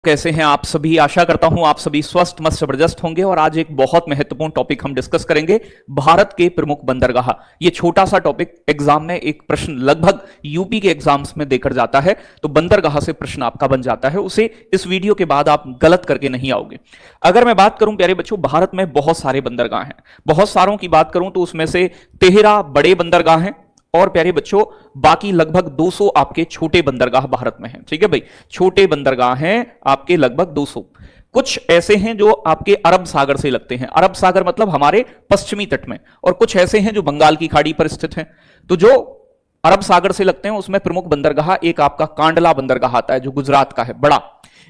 कैसे हैं आप सभी। आशा करता हूं आप सभी स्वस्थ मस्त जबरदस्त होंगे। और आज एक बहुत महत्वपूर्ण टॉपिक हम डिस्कस करेंगे, भारत के प्रमुख बंदरगाह। ये छोटा सा टॉपिक एग्जाम में एक प्रश्न लगभग यूपी के एग्जाम्स में देकर जाता है, तो बंदरगाह से प्रश्न आपका बन जाता है, उसे इस वीडियो के बाद आप गलत करके नहीं आओगे। अगर मैं बात करूं प्यारे बच्चों, भारत में बहुत सारे बंदरगाह हैं। बहुत सारों की बात करूं तो उसमें से 13 बड़े बंदरगाह हैं और प्यारे बच्चों बाकी लगभग 200 आपके छोटे बंदरगाह भारत में हैं। ठीक है भाई, छोटे बंदरगाह हैं आपके लगभग 200। कुछ ऐसे हैं जो आपके अरब सागर से लगते हैं, अरब सागर मतलब हमारे पश्चिमी तट में, और कुछ ऐसे हैं जो बंगाल की खाड़ी पर स्थित हैं। तो जो अरब सागर से लगते हैं उसमें प्रमुख बंदरगाह एक आपका कांडला बंदरगाह आता है जो गुजरात का है बड़ा,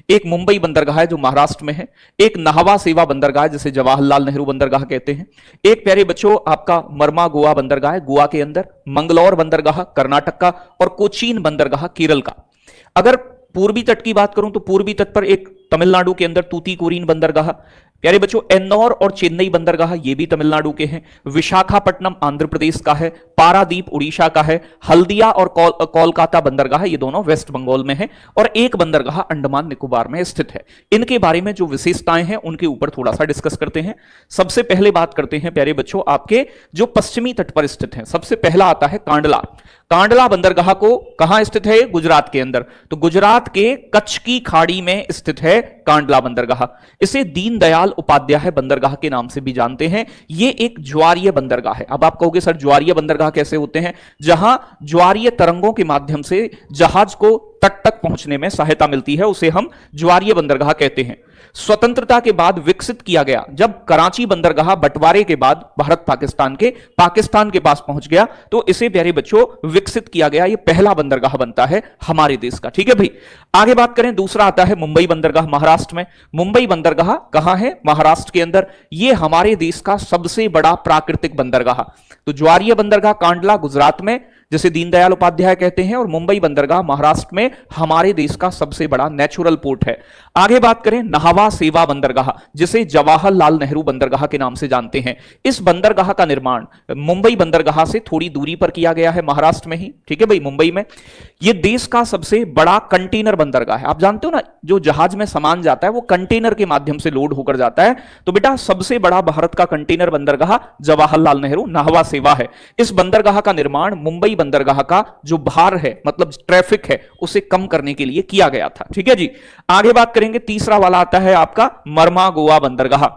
एक मुंबई बंदरगाह है जो महाराष्ट्र में है, एक नाहवा सेवा बंदरगाह है जिसे जवाहरलाल नेहरू बंदरगाह कहते हैं, एक प्यारे बच्चों आपका मरमा गोवा बंदरगाह है गोवा के अंदर, मंगलौर बंदरगाह कर्नाटक का, और कोचीन बंदरगाह केरल का। अगर पूर्वी तट की बात करूं तो पूर्वी तट पर एक तमिलनाडु के अंदर तूतीकोरिन बंदरगाह, प्यारे बच्चों एन्नौर और चेन्नई बंदरगाह ये भी तमिलनाडु के हैं, विशाखापट्टनम आंध्र प्रदेश का है, पारादीप उड़ीसा का है, हल्दिया और कोलकाता बंदरगाह ये दोनों वेस्ट बंगाल में है, और एक बंदरगाह अंडमान निकोबार में स्थित है। इनके बारे में जो विशेषताएं हैं उनके ऊपर थोड़ा सा डिस्कस करते हैं। सबसे पहले बात करते हैं प्यारे बच्चों आपके जो पश्चिमी तट पर स्थित है। सबसे पहला आता है कांडला। कांडला बंदरगाह को कहां स्थित है? गुजरात के अंदर। तो गुजरात के कच्छ की खाड़ी में स्थित है कांडला बंदरगाह। इसे दीनदयाल उपाध्याय बंदरगाह के नाम से भी जानते हैं। यह एक ज्वारीय बंदरगाह है। अब आप कहोगे सर ज्वारीय बंदरगाह कैसे होते हैं? जहां ज्वारीय तरंगों के माध्यम से जहाज को तट तक पहुंचने में सहायता मिलती है, उसे हम ज्वारीय बंदरगाह कहते हैं। स्वतंत्रता के बाद विकसित किया गया, जब कराची बंदरगाह बंटवारे के बाद भारत पाकिस्तान के पास पहुंच गया, तो इसे प्यारे बच्चों विकसित किया गया। यह पहला बंदरगाह बनता है हमारे देश का। ठीक है भाई, आगे बात करें, दूसरा आता है मुंबई बंदरगाह महाराष्ट्र में। मुंबई बंदरगाह कहां है? महाराष्ट्र के अंदर। यह हमारे देश का सबसे बड़ा प्राकृतिक बंदरगाह। तो ज्वारीय बंदरगाह कांडला गुजरात में जिसे दीनदयाल उपाध्याय कहते हैं, और मुंबई बंदरगाह महाराष्ट्र में हमारे देश का सबसे बड़ा नेचुरल पोर्ट है। आगे बात करें नाहवा सेवा बंदरगाह, जिसे जवाहरलाल नेहरू बंदरगाह के नाम से जानते हैं। इस बंदरगाह का निर्माण मुंबई बंदरगाह से थोड़ी दूरी पर किया गया है, महाराष्ट्र में ही। ठीक है भाई, मुंबई में। यह देश का सबसे बड़ा कंटेनर बंदरगाह है। आप जानते हो ना, जो जहाज में सामान जाता है वो कंटेनर के माध्यम से लोड होकर जाता है। तो बेटा सबसे बड़ा भारत का कंटेनर बंदरगाह जवाहरलाल नेहरू नाहवा सेवा है। इस बंदरगाह का निर्माण मुंबई बंदरगाह का जो भार है, मतलब ट्रैफिक है, उसे कम करने के लिए किया गया था। ठीक है जी, आगे बात करेंगे, तीसरा वाला आता है आपका मरमा गोवा बंदरगाह।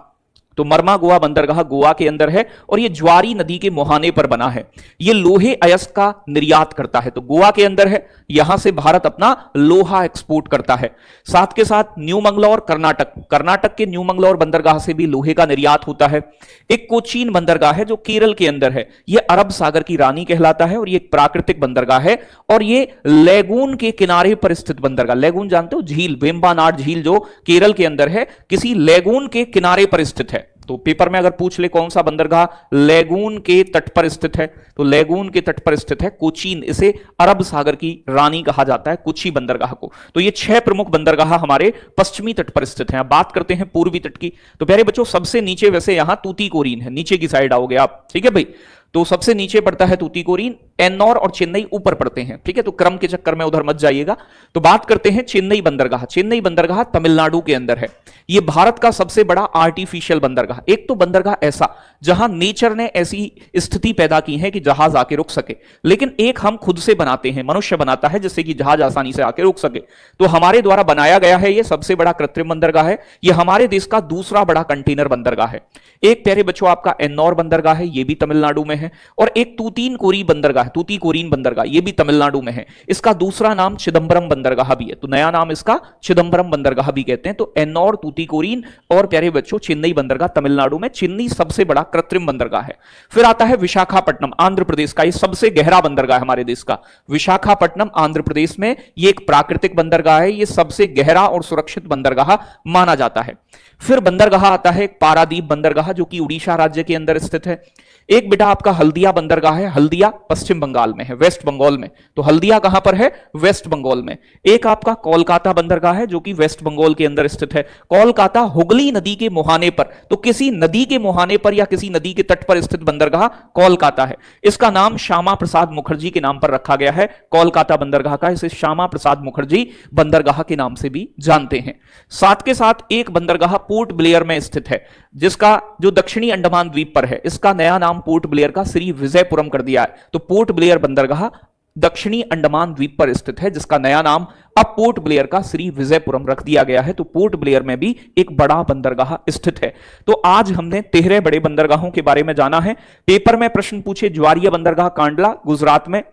तो मरमा गोवा बंदरगाह गोवा के अंदर है, और यह ज्वारी नदी के मुहाने पर बना है। यह लोहे अयस्क का निर्यात करता है, तो गोवा के अंदर है, यहां से भारत अपना लोहा एक्सपोर्ट करता है। साथ के साथ न्यू मंगलौर कर्नाटक के न्यू मंगलौर बंदरगाह से भी लोहे का निर्यात होता है। एक कोचीन बंदरगाह है जो केरल के अंदर है, यह अरब सागर की रानी कहलाता है, और यह एक प्राकृतिक बंदरगाह है, और यह लेगून के किनारे पर स्थित बंदरगाह। लेगून जानते हो, झील, वेम्बानाड झील जो केरल के अंदर है, किसी लेगून के किनारे पर स्थित है। तो पेपर में अगर पूछ ले कौन सा बंदरगाह लेगून के तट पर स्थित है, तो लेगून के तट पर स्थित है कोचीन। इसे अरब सागर की रानी कहा जाता है, कोची बंदरगाह को। तो ये 6 प्रमुख बंदरगाह हमारे पश्चिमी तट पर स्थित हैं। अब बात करते हैं पूर्वी तट की। तो प्यारे बच्चों सबसे नीचे वैसे यहां तूतीकोरिन है, नीचे की साइड आओगे आप। ठीक है भाई, तो सबसे नीचे पड़ता है तूतीकोरिन, एन्नौर और चेन्नई ऊपर पड़ते हैं। ठीक है, तो क्रम के चक्कर में उधर मत जाइएगा। तो बात करते हैं चेन्नई बंदरगाह। चेन्नई बंदरगाह तमिलनाडु के अंदर है। यह भारत का सबसे बड़ा आर्टिफिशियल बंदरगाह। एक तो बंदरगाह ऐसा जहां नेचर ने ऐसी स्थिति पैदा की है कि जहाज आके रुक सके, लेकिन एक हम खुद से बनाते हैं, मनुष्य बनाता है जिससे कि जहाज आसानी से आके रुक सके। तो हमारे द्वारा बनाया गया है, यह सबसे बड़ा कृत्रिम बंदरगाह है। यह हमारे देश का दूसरा बड़ा कंटेनर बंदरगाह है। एक प्यारे बच्चों आपका एन्नौर बंदरगाह है, यह भी तमिलनाडु में है, और एक तूतीकोरिन बंदरगाह, यह भी तमिलनाडु में है। इसका दूसरा नाम चिदंबरम बंदरगाह भी है, तो नया नाम इसका चिदंबरम बंदरगाह भी कहते हैं। तो एन्नौर, तूतीकोरिन और प्यारे बच्चों चेन्नई बंदरगाह तमिलनाडु में। चेन्नई सबसे बड़ा कृत्रिम बंदरगाह है। फिर आता है विशाखापट्टनम, आंध्र प्रदेश का। यह सबसे गहरा बंदरगाह है हमारे देश का। विशाखापट्टनम आंध्र प्रदेश में, यह एक प्राकृतिक बंदरगाह है। यह सबसे गहरा और सुरक्षित बंदरगाह माना जाता है। फिर बंदरगाह आता है पारादीप बंदरगाह, जो कि उड़ीसा राज्य के अंदर स्थित है। एक बेटा आपका हल्दिया बंदरगाह है, हल्दिया पश्चिम बंगाल में है, वेस्ट बंगाल में। तो हल्दिया कहां पर है? वेस्ट बंगाल में। एक आपका कोलकाता बंदरगाह है जो कि वेस्ट बंगाल के अंदर स्थित है। कोलकाता हुगली नदी के मुहाने पर, तो किसी नदी के मुहाने पर या किसी नदी के तट पर स्थित बंदरगाह कोलकाता है। इसका नाम श्यामा प्रसाद मुखर्जी के नाम पर रखा गया है। कोलकाता बंदरगाह का इसे श्यामा प्रसाद मुखर्जी बंदरगाह के नाम से भी जानते हैं। साथ के साथ एक बंदरगाह पोर्ट ब्लेयर में स्थित है, जिसका जो दक्षिणी अंडमान द्वीप पर है, इसका नया नाम पोर्ट ब्लेयर का श्री विजयपुरम कर दिया है। तो पोर्ट ब्लेयर बंदरगाह दक्षिणी अंडमान द्वीप पर स्थित है, जिसका नया नाम अब पोर्ट ब्लेयर का श्री विजयपुरम रख दिया गया है। तो पोर्ट ब्लेयर में भी एक बड़ा बंदरगाह स्थित है। तो आज हमने 13 बड़े बंदरगाहों के बारे में जाना है। पेपर में प्रश्न पूछे, ज्वारीय बंदरगाह कांडला गुजरात में,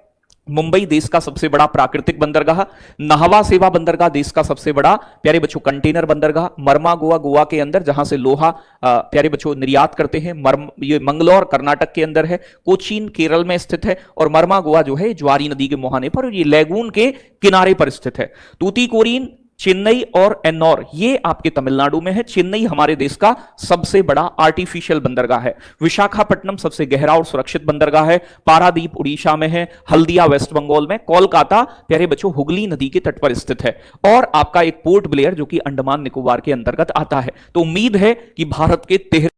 मुंबई देश का सबसे बड़ा प्राकृतिक बंदरगाह, नाहवा सेवा बंदरगाह देश का सबसे बड़ा प्यारे बच्चों कंटेनर बंदरगाह, मरमा गोवा गोवा के अंदर जहां से लोहा प्यारे बच्चों निर्यात करते हैं, ये मंगलौर कर्नाटक के अंदर है, कोचीन केरल में स्थित है, और मरमा गोवा जो है ज्वारी नदी के मुहाने पर और ये लैगून के किनारे पर स्थित है। तूतीकोरिन, चेन्नई और एन्नौर ये आपके तमिलनाडु में है। चेन्नई हमारे देश का सबसे बड़ा आर्टिफिशियल बंदरगाह है। विशाखापट्टनम सबसे गहरा और सुरक्षित बंदरगाह है। पारादीप उड़ीसा में है। हल्दिया वेस्ट बंगाल में। कोलकाता प्यारे बच्चों हुगली नदी के तट पर स्थित है। और आपका एक पोर्ट ब्लेयर जो कि अंडमान निकोबार के अंतर्गत आता है। तो उम्मीद है कि भारत के 13